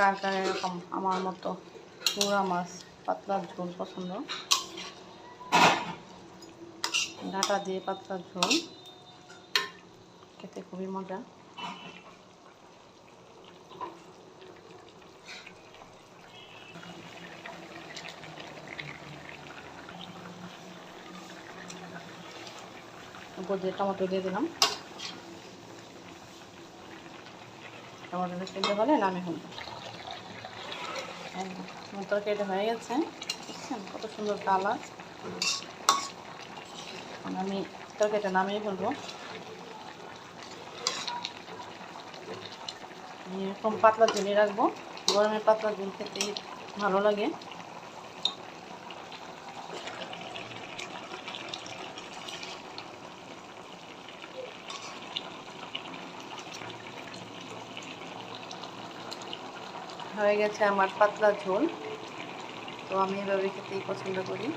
কার কার এরকম আমার মতো পোড়া মাছ পাতলা ঝোল পছন্দ, ডাঁটা দিয়ে পাতলা ঝোল খেতে খুবই মজা। উপর দিয়ে টমেটো দিয়ে দিলাম, টমেটোটা সিদ্ধ হলে নামিয়ে ফেলবো। আমার তরকারিটা হয়ে গেছে, বুঝছেন কত সুন্দর কালার। আমি তরকারিটা নামিয়ে ফেলবো। এরকম পাতলা ঝোলই রাখবো, গরমে পাতলা ঝোল খেতে ভালো লাগে। হয়ে গেছে আমার পাতলা ঝোল, তো আমি এভাবে খেতেই পছন্দ করি।